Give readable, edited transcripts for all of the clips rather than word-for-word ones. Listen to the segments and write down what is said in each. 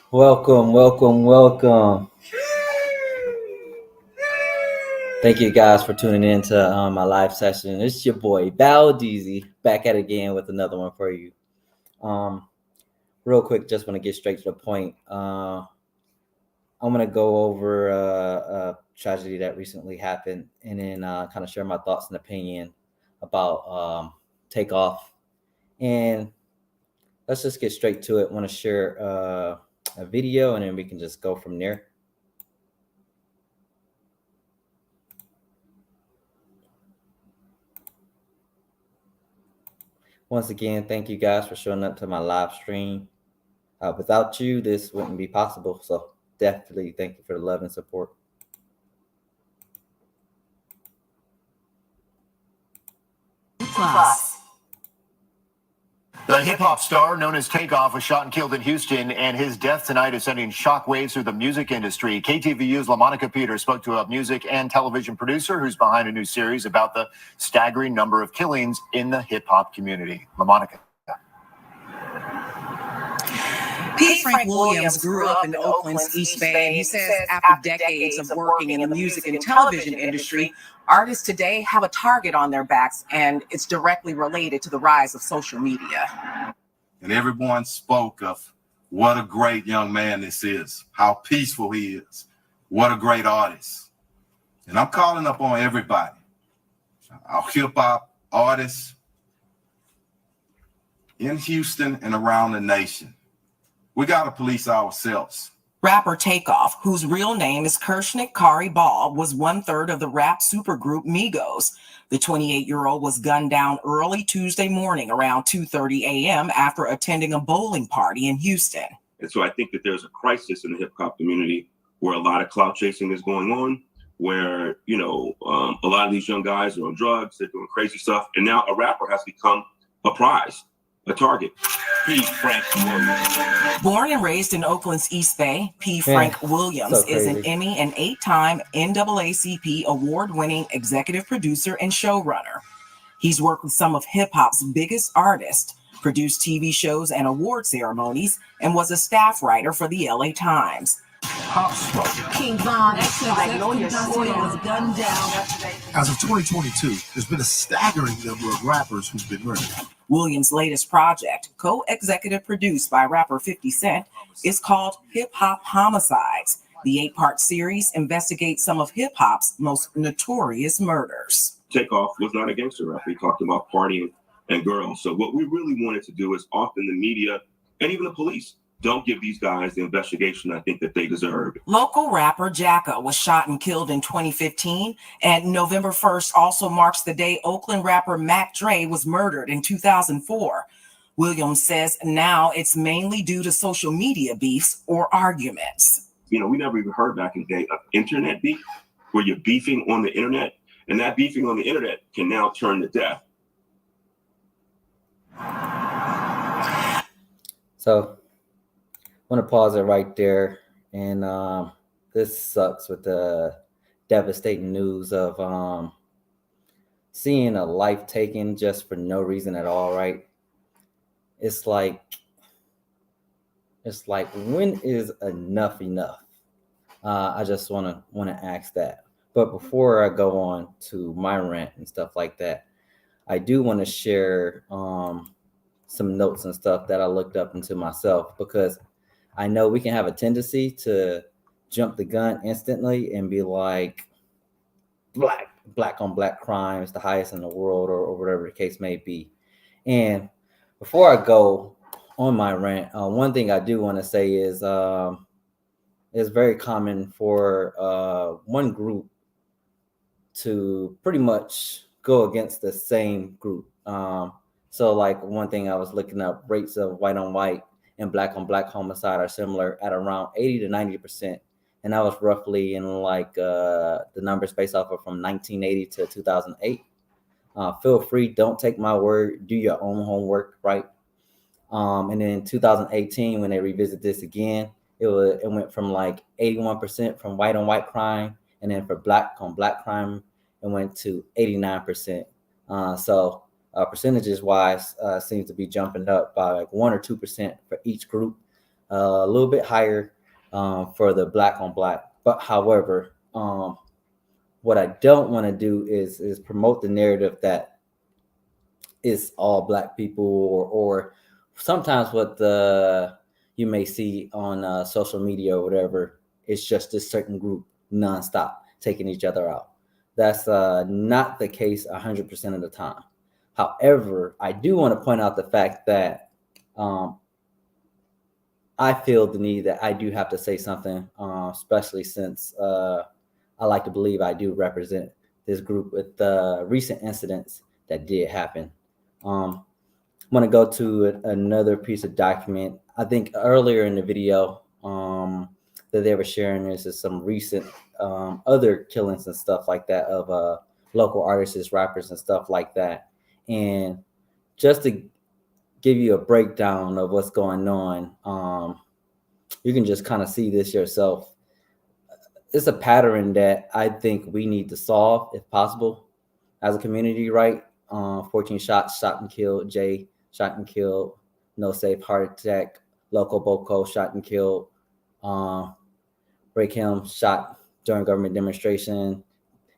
Welcome. Thank you guys for tuning in to my live session. It's your boy Baldeezy back at it again with another one for you. Real quick, just want to get straight to the point. I'm going to go over a tragedy that recently happened and then kind of share my thoughts and opinion about Takeoff. And let's just get straight to it. I want to share a video and then we can just go from there. Once again, thank you guys for showing up to my live stream. Without you, this wouldn't be possible. So definitely thank you for the love and support. Plus. The hip-hop star known as Takeoff was shot and killed in Houston, and his death tonight is sending shockwaves through the music industry. KTVU's LaMonica Peters spoke to a music and television producer who's behind a new series about the staggering number of killings in the hip-hop community. LaMonica. P. Frank Williams grew up in Oakland's East Bay. He says after decades of working in the music and television industry, artists today have a target on their backs, and it's directly related to the rise of social media. And everyone spoke of what a great young man this is, how peaceful he is, what a great artist. And I'm calling up on everybody, our hip-hop artists in Houston and around the nation. We got to police ourselves. Rapper Takeoff, whose real name is Kershnik Kari Ball, was one-third of the rap supergroup Migos. The 28-year-old was gunned down early Tuesday morning around 2:30 a.m. after attending a bowling party in Houston. And so I think that there's a crisis in the hip-hop community where a lot of clout chasing is going on, where, a lot of these young guys are on drugs, they're doing crazy stuff, and now a rapper has become a prize, a target. P. Frank Williams. Born and raised in Oakland's East Bay, P. Frank Williams is an Emmy and 8-time NAACP award-winning executive producer and showrunner. He's worked with some of hip-hop's biggest artists, produced TV shows and award ceremonies, and was a staff writer for the LA Times. King Von, Magnolia was gunned down. As of 2022, there's been a staggering number of rappers who've been murdered. Williams' latest project, co-executive produced by rapper 50 Cent, is called Hip Hop Homicides. The 8-part series investigates some of hip-hop's most notorious murders. Takeoff was not a gangster rapper. He talked about partying and girls. So what we really wanted to do is often the media and even the police don't give these guys the investigation I think that they deserve. Local rapper Jacka was shot and killed in 2015, and November 1st also marks the day Oakland rapper Mac Dre was murdered in 2004. Williams says now it's mainly due to social media beefs or arguments. We never even heard back in the day of internet beef, where you're beefing on the internet, and that beefing on the internet can now turn to death. So I want to pause it right there. And this sucks with the devastating news of seeing a life taken just for no reason at all, right? It's like, when is enough? I just want to ask that. But before I go on to my rant and stuff like that, I do want to share some notes and stuff that I looked up into myself, because I know we can have a tendency to jump the gun instantly and be like, black on black crime is the highest in the world, or whatever the case may be. And before I go on my rant, one thing I do want to say is it's very common for one group to pretty much go against the same group. So like one thing I was looking up, rates of white on white and black on black homicide are similar at around 80 to 90%. And that was roughly in the numbers based off of from 1980 to 2008. Feel free, don't take my word, do your own homework, right? And then in 2018, when they revisit this again, it went from like 81% from white on white crime. And then for black on black crime, it went to 89%. So percentages wise, seems to be jumping up by like 1 or 2% for each group, a little bit higher for the black on black. But however, what I don't want to do is promote the narrative that it's all black people, or sometimes what you may see on social media or whatever, it's just this certain group nonstop taking each other out. That's not the case 100% of the time. However, I do want to point out the fact that I feel the need that I do have to say something, especially since I like to believe I do represent this group with the recent incidents that did happen. I'm going to go to another piece of document. I think earlier in the video that they were sharing is some recent other killings and stuff like that of local artists, rappers, and stuff like that. And just to give you a breakdown of what's going on, you can just kind of see this yourself. It's a pattern that I think we need to solve if possible as a community, right? 14 shots, shot and killed. Jay, shot and killed. No Safe, heart attack. Loco Boco, shot and killed. Rakim, shot during government demonstration.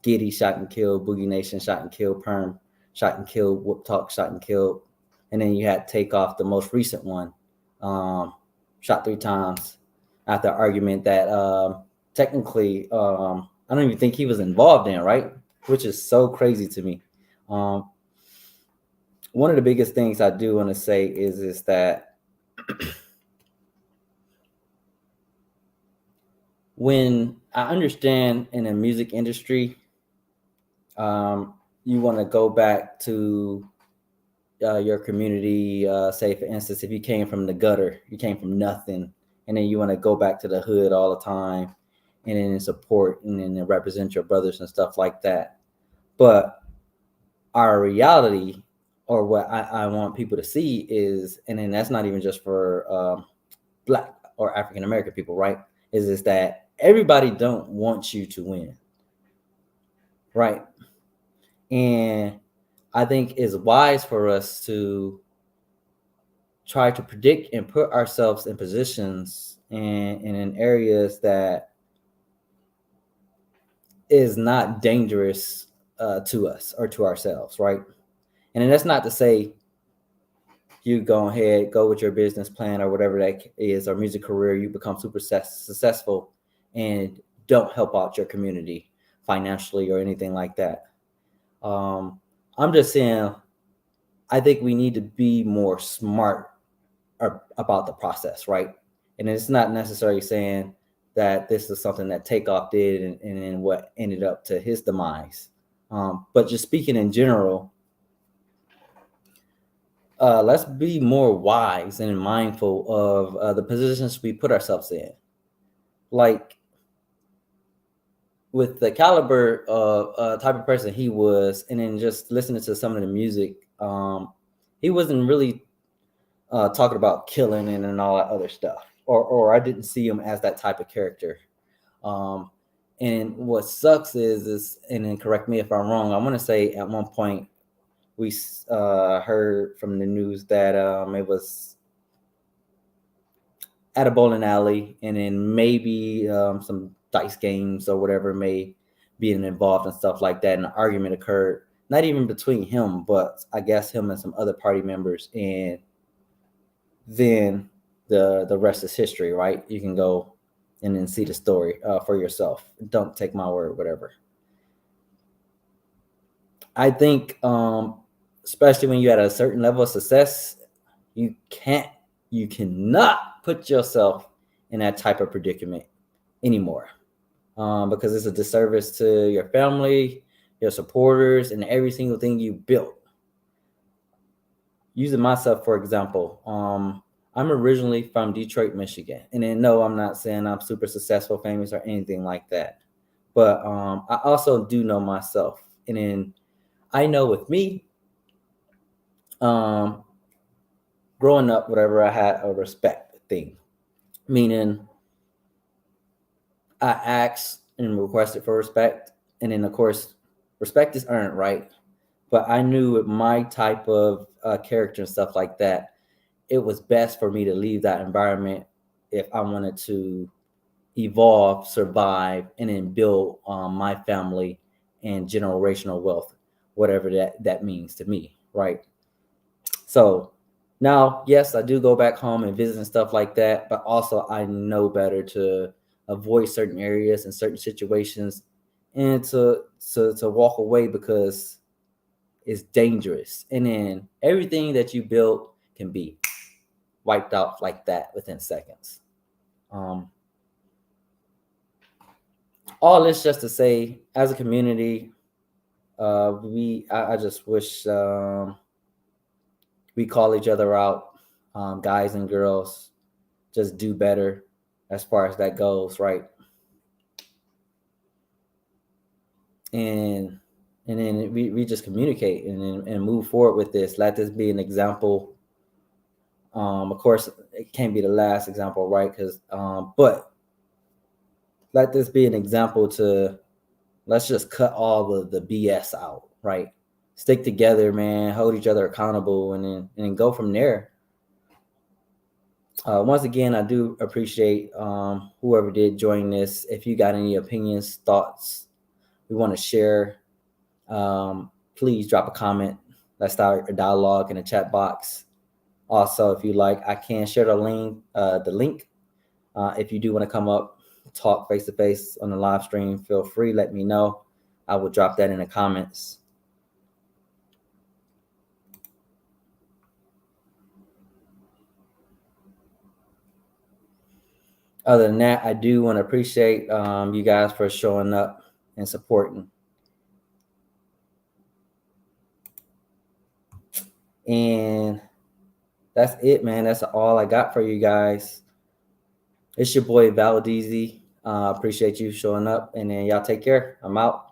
Giddy, shot and killed. Boogie Nation, shot and killed. Perm, shot and killed. Whoop Talk, shot and killed. And then you had Takeoff, the most recent one, shot 3 times after argument that technically I don't even think he was involved in, right? Which is so crazy to me. One of the biggest things I do want to say is that when I understand in the music industry, you want to go back to your community. Say, for instance, if you came from the gutter, you came from nothing, and then you want to go back to the hood all the time and then support and then represent your brothers and stuff like that. But our reality, or what I want people to see is, and then that's not even just for Black or African American people, right? Is that everybody don't want you to win, right? And I think it's wise for us to try to predict and put ourselves in positions and in areas that is not dangerous to us or to ourselves, right? And that's not to say you go ahead, go with your business plan or whatever that is, or music career, you become super successful and don't help out your community financially or anything like that. I'm just saying, I think we need to be more smart about the process, right? And it's not necessarily saying that this is something that Takeoff did and then what ended up to his demise. But just speaking in general, let's be more wise and mindful of the positions we put ourselves in. Like with the caliber of type of person he was, and then just listening to some of the music, he wasn't really talking about killing and all that other stuff. Or I didn't see him as that type of character. And what sucks is, and then correct me if I'm wrong, I want to say at one point we heard from the news that it was at a bowling alley, and then maybe some dice games or whatever may be involved and stuff like that. And an argument occurred, not even between him, but I guess him and some other party members. And then the rest is history, right? You can go and then see the story for yourself. Don't take my word, whatever. I think, especially when you're at a certain level of success, you cannot put yourself in that type of predicament anymore, because it's a disservice to your family, your supporters, and every single thing you built. Using myself, for example, I'm originally from Detroit, Michigan. And then, no, I'm not saying I'm super successful, famous, or anything like that. But I also do know myself. And then I know with me, growing up, whatever, I had a respect thing. Meaning I asked and requested for respect. And then, of course, respect is earned, right? But I knew with my type of character and stuff like that, it was best for me to leave that environment if I wanted to evolve, survive, and then build my family and generational wealth, whatever that means to me, right? So now, yes, I do go back home and visit and stuff like that, but also I know better to avoid certain areas and certain situations and to walk away because it's dangerous. And then everything that you build can be wiped out like that within seconds. All this just to say, as a community, I just wish we call each other out, guys and girls, just do better as far as that goes, right? And then we just communicate and move forward with this. Let this be an example. Of course, it can't be the last example, right? But let this be an example to let's just cut all the BS out, right? Stick together, man. Hold each other accountable, and then go from there. Once again, I do appreciate whoever did join this. If you got any opinions, thoughts, we want to share, please drop a comment. Let's start a dialogue in the chat box. Also, if you like, I can share the link. If you do want to come up, talk face to face on the live stream, feel free. Let me know. I will drop that in the comments. Other than that, I do want to appreciate you guys for showing up and supporting. And that's it, man. That's all I got for you guys. It's your boy Valdez. Appreciate you showing up, and then y'all take care. I'm out.